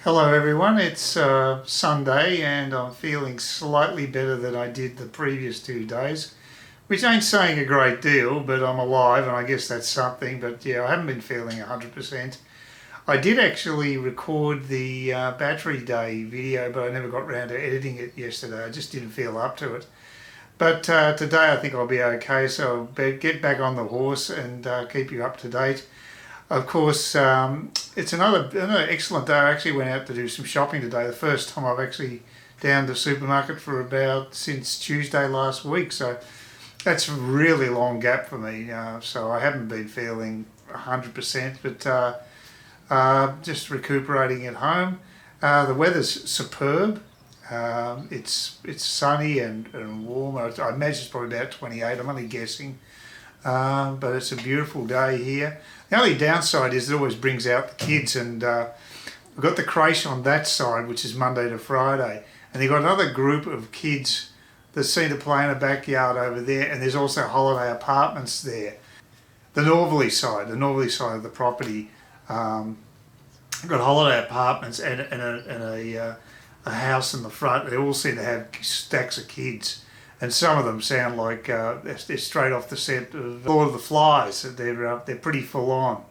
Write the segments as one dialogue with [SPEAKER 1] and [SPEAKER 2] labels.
[SPEAKER 1] Hello everyone, it's Sunday and I'm feeling slightly better than I did the previous 2 days, which ain't saying a great deal, but I'm alive and I guess that's something. But yeah, I haven't been feeling 100%. I did actually record the battery day video, but I never got round to editing it yesterday. I just didn't feel up to it. But today I think I'll be okay, so I'll get back on the horse and keep you up to date. Of course, it's another excellent day. I actually went out to do some shopping today. The first time I've actually down the supermarket for about since Tuesday last week. So that's a really long gap for me. So I haven't been feeling 100%, but just recuperating at home. The weather's superb. It's sunny and warm. I imagine it's probably about 28. I'm only guessing. But it's a beautiful day here. The only downside is it always brings out the kids, and we've got the creche on that side, which is Monday to Friday, and they've got another group of kids that seem to play in the backyard over there, and there's also holiday apartments there. The northerly side of the property, got holiday apartments and a house in the front. They all seem to have stacks of kids. And some of them sound like they're straight off the set of Lord of the Flies. They're pretty full on,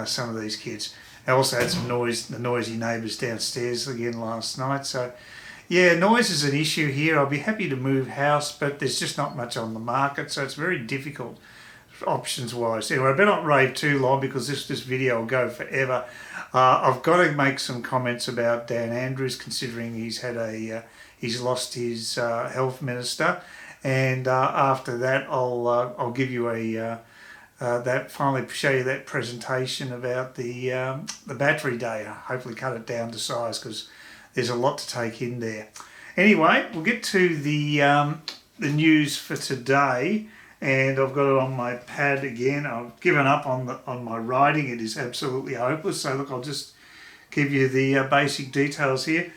[SPEAKER 1] some of these kids. They also had some noise, the noisy neighbours downstairs again last night. So yeah, noise is an issue here. I'll be happy to move house, but there's just not much on the market, so it's very difficult options wise. Anyway, I better not rave too long because this video will go forever. I've got to make some comments about Dan Andrews, considering he's lost his health minister, and after that I'll give you finally show you that presentation about the battery day. Hopefully cut it down to size because there's a lot to take in there. Anyway, we'll get to the news for today. And I've got it on my pad again. I've given up on my writing. It is absolutely hopeless. So look, I'll just give you the basic details here.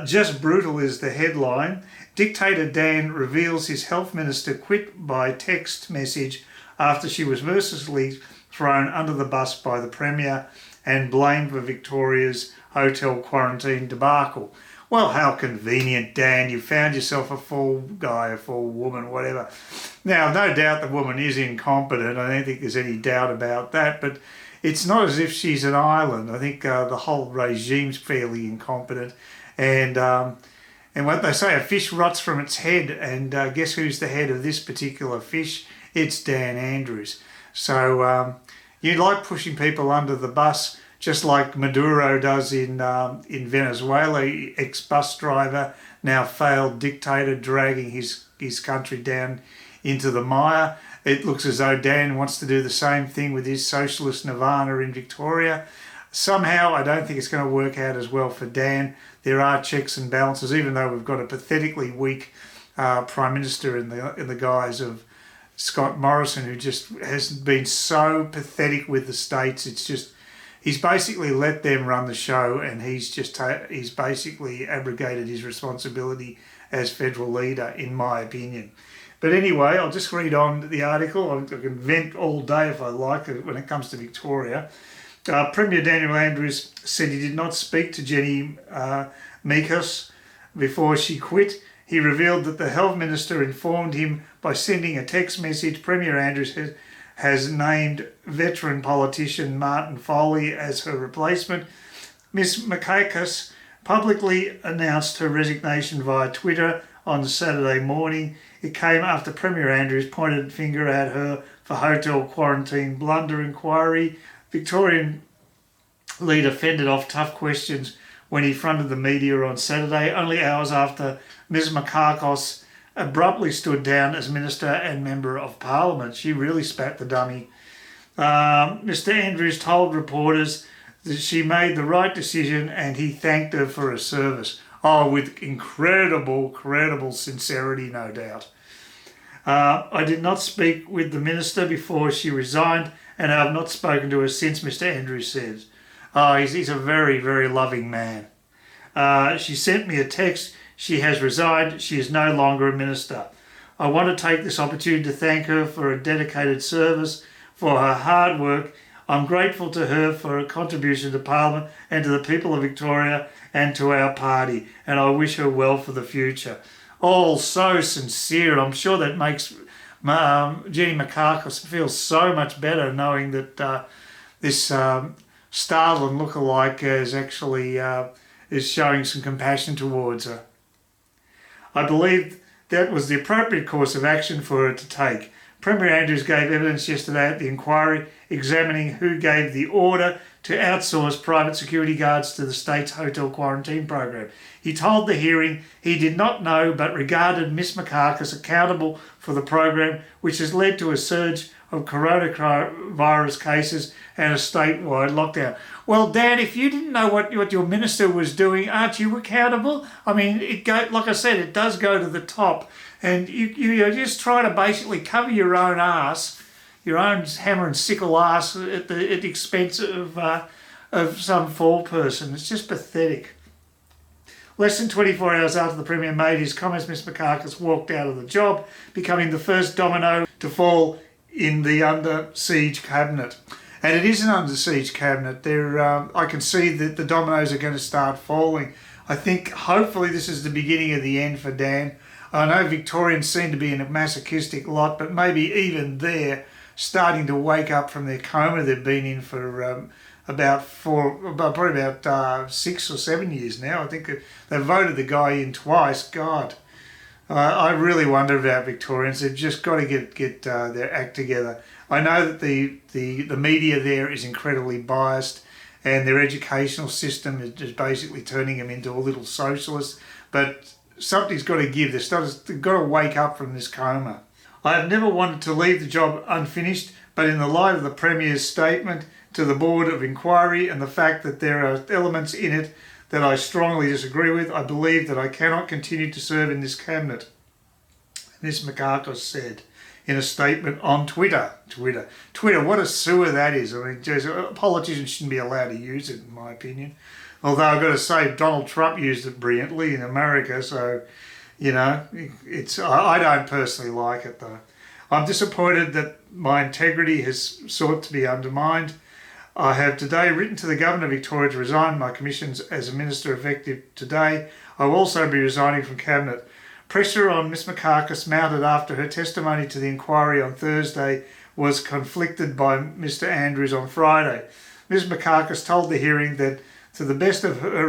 [SPEAKER 1] Just brutal is the headline. Dictator Dan reveals his health minister quit by text message after she was mercilessly thrown under the bus by the Premier and blamed for Victoria's hotel quarantine debacle. Well, how convenient, Dan. You found yourself a fool guy, a fool woman, whatever. Now, no doubt the woman is incompetent. I don't think there's any doubt about that. But it's not as if she's an island. I think the whole regime's fairly incompetent. And what they say, a fish rots from its head. And guess who's the head of this particular fish? It's Dan Andrews. So you like pushing people under the bus, just like Maduro does in Venezuela, ex-bus driver, now failed dictator, dragging his country down into the mire. It looks as though Dan wants to do the same thing with his socialist nirvana in Victoria. Somehow, I don't think it's going to work out as well for Dan. There are checks and balances, even though we've got a pathetically weak Prime Minister in the guise of Scott Morrison, who just has been so pathetic with the states. It's just, he's basically let them run the show, and he's basically abrogated his responsibility as federal leader, in my opinion. But anyway, I'll just read on the article. I can vent all day if I like when it comes to Victoria. Premier Daniel Andrews said he did not speak to Jenny Mikakos before she quit. He revealed that the health minister informed him by sending a text message. Premier Andrews has named veteran politician Martin Foley as her replacement. Ms Mikakos publicly announced her resignation via Twitter on Saturday morning. It came after Premier Andrews pointed a finger at her for hotel quarantine blunder inquiry. Victorian leader fended off tough questions when he fronted the media on Saturday, only hours after Ms Mikakos abruptly stood down as Minister and Member of Parliament. She really spat the dummy. Mr Andrews told reporters that she made the right decision and he thanked her for her service. Oh, with credible sincerity, no doubt. I did not speak with the Minister before she resigned, and I have not spoken to her since, Mr Andrews says. Oh, he's a very, very loving man. She sent me a text. She has resigned. She is no longer a minister. I want to take this opportunity to thank her for her dedicated service, for her hard work I'm grateful to her for her contribution to Parliament and to the people of Victoria and to our party, and I wish her well for the future. All so sincere. I'm sure that makes Jenny Mikakos feel so much better knowing that this Starlin lookalike is actually is showing some compassion towards her. I believe that was the appropriate course of action for her to take. Premier Andrews gave evidence yesterday at the inquiry examining who gave the order to outsource private security guards to the state's hotel quarantine program. He told the hearing he did not know but regarded Ms Mikakos accountable for the program, which has led to a surge of coronavirus cases and a statewide lockdown. Well, Dan, if you didn't know what your minister was doing, aren't you accountable? I mean, like I said, it does go to the top. And you're just trying to basically cover your own ass, your own hammer and sickle ass at the expense of some fall person. It's just pathetic. Less than 24 hours after the Premier made his comments, Ms Mikakos walked out of the job, becoming the first domino to fall in the under siege cabinet. And it is an under siege cabinet. I can see that the dominoes are going to start falling. I think hopefully this is the beginning of the end for Dan. I know Victorians seem to be in a masochistic lot, but maybe even they're starting to wake up from their coma they've been in for probably about 6 or 7 years now. I think they've voted the guy in twice. God, I really wonder about Victorians. They've just got to get their act together. I know that the media there is incredibly biased, and their educational system is just basically turning them into a little socialist, but something's got to give. They've got to wake up from this coma. I have never wanted to leave the job unfinished, but in the light of the Premier's statement to the Board of Inquiry and the fact that there are elements in it that I strongly disagree with, I believe that I cannot continue to serve in this cabinet. Ms Mikakos said in a statement on Twitter, what a sewer that is. I mean, geez, politicians shouldn't be allowed to use it, in my opinion. Although I've got to say, Donald Trump used it brilliantly in America, so, you know, I don't personally like it, though. I'm disappointed that my integrity has sought to be undermined. I have today written to the Governor of Victoria to resign my commissions as a Minister effective today. I will also be resigning from Cabinet. Pressure on Ms Mikakos mounted after her testimony to the inquiry on Thursday was conflicted by Mr Andrews on Friday. Ms Mikakos told the hearing that to the best of her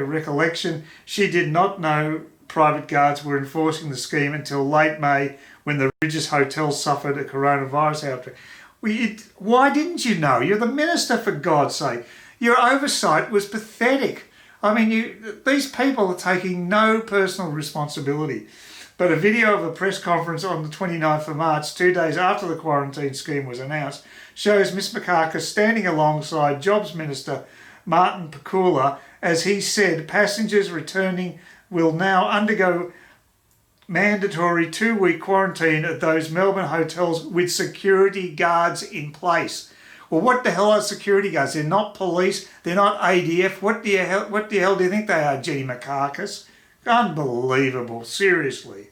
[SPEAKER 1] recollection, she did not know private guards were enforcing the scheme until late May when the Regis Hotel suffered a coronavirus outbreak. Why didn't you know? You're the minister, for God's sake. Your oversight was pathetic. I mean, these people are taking no personal responsibility. But a video of a press conference on the 29th of March, 2 days after the quarantine scheme was announced, shows Ms Mikakos standing alongside Jobs Minister Martin Pakula as he said passengers returning will now undergo mandatory 2-week quarantine at those Melbourne hotels with security guards in place. Well, what the hell are security guards? They're not police. They're not ADF. What the hell do you think they are, Jenny Mikakos? Unbelievable, seriously.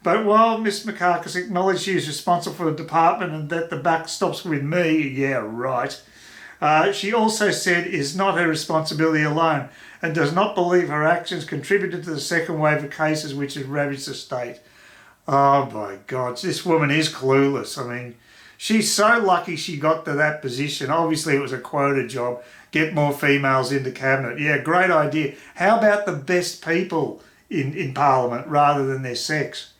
[SPEAKER 1] But while Ms Mikakos acknowledged she is responsible for the department and that the buck stops with me, yeah, right, she also said it is not her responsibility alone and does not believe her actions contributed to the second wave of cases which has ravaged the state. Oh my God, this woman is clueless. I mean, she's so lucky she got to that position. Obviously it was a quota job, get more females into cabinet. Yeah, great idea. How about the best people in Parliament rather than their sex?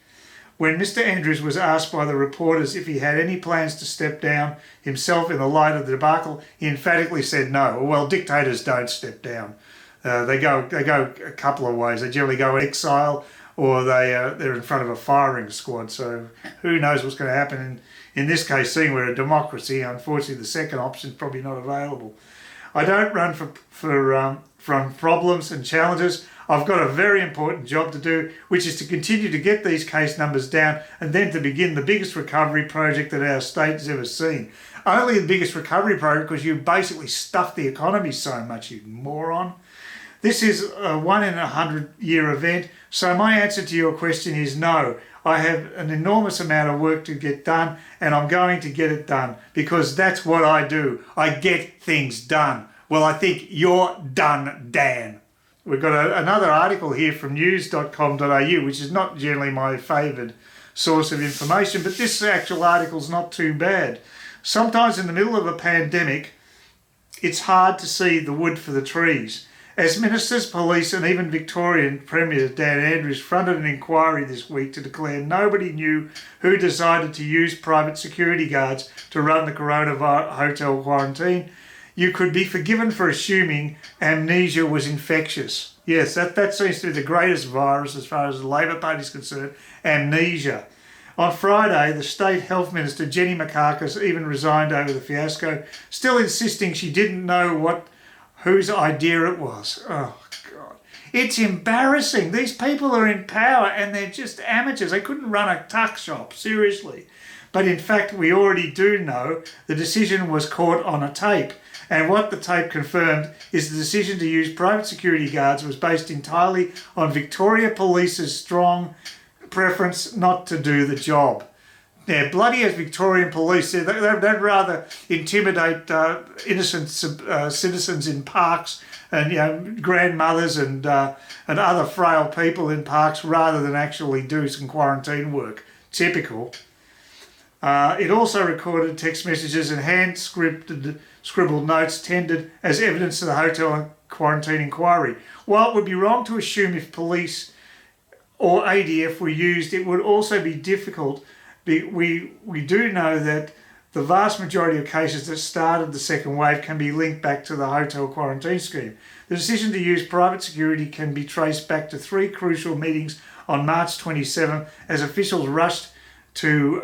[SPEAKER 1] When Mr Andrews was asked by the reporters if he had any plans to step down himself in the light of the debacle, he emphatically said no. Well, dictators don't step down. They go a couple of ways. They generally go in exile, or they're in front of a firing squad. So who knows what's going to happen in this case, seeing we're a democracy. Unfortunately, the second option is probably not available. I don't run from problems and challenges. I've got a very important job to do, which is to continue to get these case numbers down and then to begin the biggest recovery project that our state has ever seen. Only the biggest recovery project because you basically stuffed the economy so much, you moron. This is a 1 in 100-year event, so my answer to your question is no. I have an enormous amount of work to get done, and I'm going to get it done because that's what I do. I get things done. Well, I think you're done, Dan. We've got another article here from news.com.au, which is not generally my favoured source of information, but this actual article's not too bad. Sometimes in the middle of a pandemic, it's hard to see the wood for the trees. As ministers, police and even Victorian Premier Dan Andrews fronted an inquiry this week to declare nobody knew who decided to use private security guards to run the coronavirus hotel quarantine, you could be forgiven for assuming amnesia was infectious. Yes, that seems to be the greatest virus as far as the Labor Party is concerned, amnesia. On Friday, the State Health Minister, Jenny Mikakos, even resigned over the fiasco, still insisting she didn't know whose idea it was. Oh, God. It's embarrassing. These people are in power and they're just amateurs. They couldn't run a tuck shop, seriously. But in fact, we already do know the decision was caught on a tape. And what the tape confirmed is the decision to use private security guards was based entirely on Victoria Police's strong preference not to do the job. Yeah, bloody as Victorian Police, they'd rather intimidate innocent citizens in parks and grandmothers and other frail people in parks rather than actually do some quarantine work. Typical. It also recorded text messages and hand-scribbled notes tendered as evidence to the hotel quarantine inquiry. While it would be wrong to assume if police or ADF were used, it would also be difficult. We do know that the vast majority of cases that started the second wave can be linked back to the hotel quarantine scheme. The decision to use private security can be traced back to 3 crucial meetings on March 27 as officials rushed to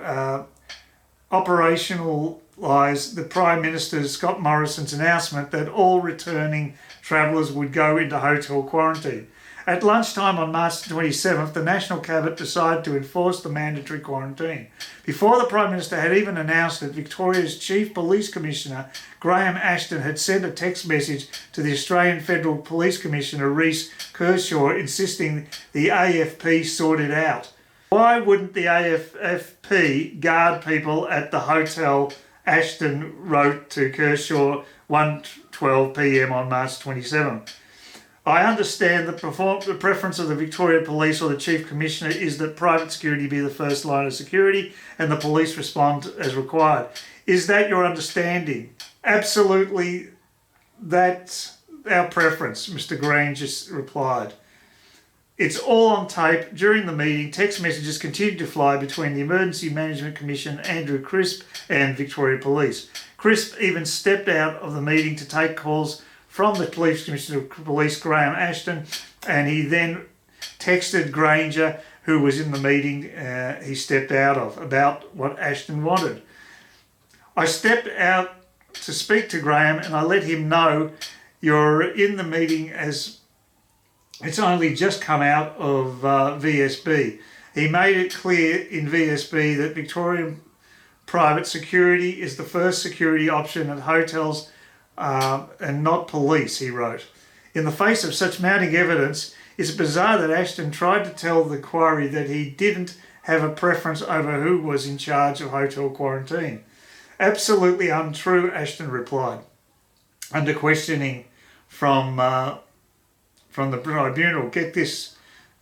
[SPEAKER 1] operationalise the Prime Minister Scott Morrison's announcement that all returning travellers would go into hotel quarantine. At lunchtime on March 27th, the National Cabinet decided to enforce the mandatory quarantine. Before the Prime Minister had even announced that Victoria's Chief Police Commissioner, Graham Ashton, had sent a text message to the Australian Federal Police Commissioner, Rhys Kershaw, insisting the AFP sort it out. Why wouldn't the AFP guard people at the hotel? Ashton wrote to Kershaw 1:12 p.m. on March 27. I understand the preference of the Victoria Police or the Chief Commissioner is that private security be the first line of security and the police respond as required. Is that your understanding? Absolutely, that's our preference, Mr. Green just replied. It's all on tape. During the meeting, text messages continued to fly between the Emergency Management Commission, Andrew Crisp, and Victoria Police. Crisp even stepped out of the meeting to take calls from the Police Commissioner of Police, Graham Ashton, and he then texted Granger, who was in the meeting he stepped out of, about what Ashton wanted. I stepped out to speak to Graham and I let him know you're in the meeting as it's only just come out of VSB. He made it clear in VSB that Victorian private security is the first security option at hotels and not police, he wrote. In the face of such mounting evidence, it's bizarre that Ashton tried to tell the inquiry that he didn't have a preference over who was in charge of hotel quarantine. Absolutely untrue, Ashton replied. Under questioning from the tribunal, get this,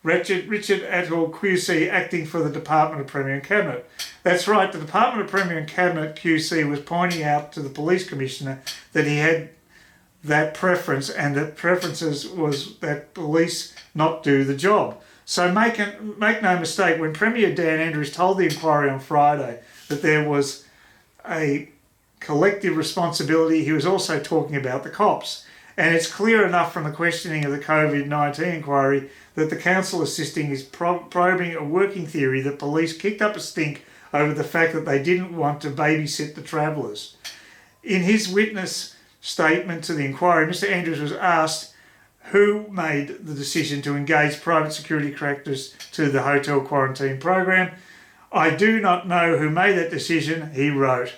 [SPEAKER 1] Richard Atwell QC acting for the Department of Premier and Cabinet. That's right, the Department of Premier and Cabinet QC was pointing out to the Police Commissioner that he had that preference and that preferences was that police not do the job. So make no mistake, when Premier Dan Andrews told the inquiry on Friday that there was a collective responsibility, he was also talking about the cops. And it's clear enough from the questioning of the COVID-19 inquiry that the council assisting is probing a working theory that police kicked up a stink over the fact that they didn't want to babysit the travellers. In his witness statement to the inquiry, Mr. Andrews was asked who made the decision to engage private security contractors to the hotel quarantine program. I do not know who made that decision, he wrote.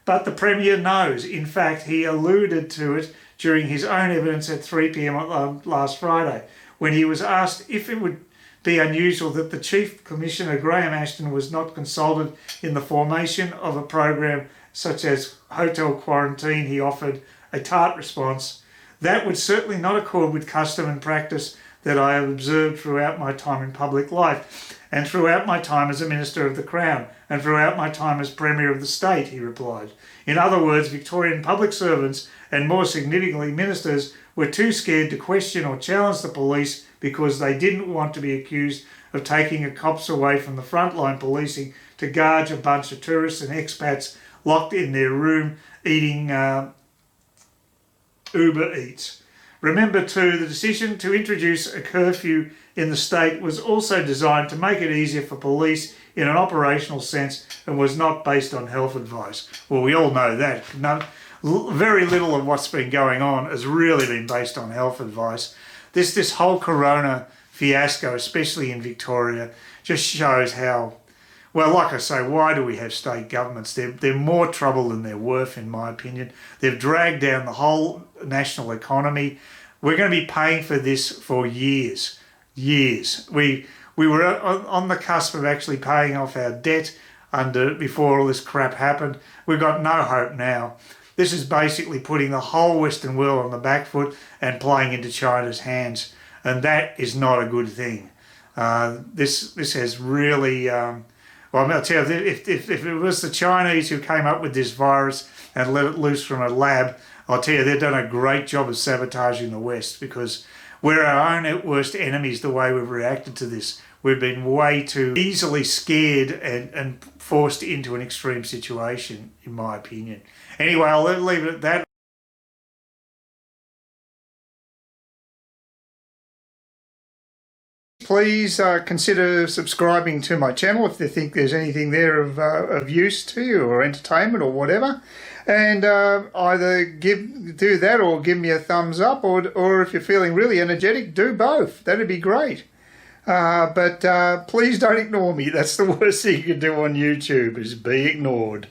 [SPEAKER 1] But the Premier knows. In fact, he alluded to it during his own evidence at 3 p.m. last Friday, when he was asked if it would be unusual that the Chief Commissioner Graham Ashton was not consulted in the formation of a program such as hotel quarantine. He offered a tart response: "That would certainly not accord with custom and practice that I have observed throughout my time in public life, and throughout my time as a Minister of the Crown, and throughout my time as Premier of the State," he replied. In other words, Victorian public servants, and more significantly ministers, were too scared to question or challenge the police because they didn't want to be accused of taking the cops away from the frontline policing to guard a bunch of tourists and expats locked in their room eating Uber Eats. Remember too, the decision to introduce a curfew in the state was also designed to make it easier for police in an operational sense and was not based on health advice. Well, we all know that. Very little of what's been going on has really been based on health advice. This whole corona fiasco, especially in Victoria, just shows how, well, like I say, why do we have state governments? They're more trouble than they're worth, in my opinion. They've dragged down the whole national economy. We're going to be paying for this for years. Years. We were on the cusp of actually paying off our debt before all this crap happened. We've got no hope now. This is basically putting the whole Western world on the back foot and playing into China's hands, and that is not a good thing. This has really... well, I'll tell you, if it was the Chinese who came up with this virus and let it loose from a lab, I'll tell you, they've done a great job of sabotaging the West, because we're our own worst enemies the way we've reacted to this. We've been way too easily scared and forced into an extreme situation, in my opinion. Anyway, I'll leave it at that. Please consider subscribing to my channel if you think there's anything there of use to you, or entertainment or whatever. And either do that or give me a thumbs up, or if you're feeling really energetic, do both. That'd be great. But please don't ignore me. That's the worst thing you can do on YouTube, is be ignored.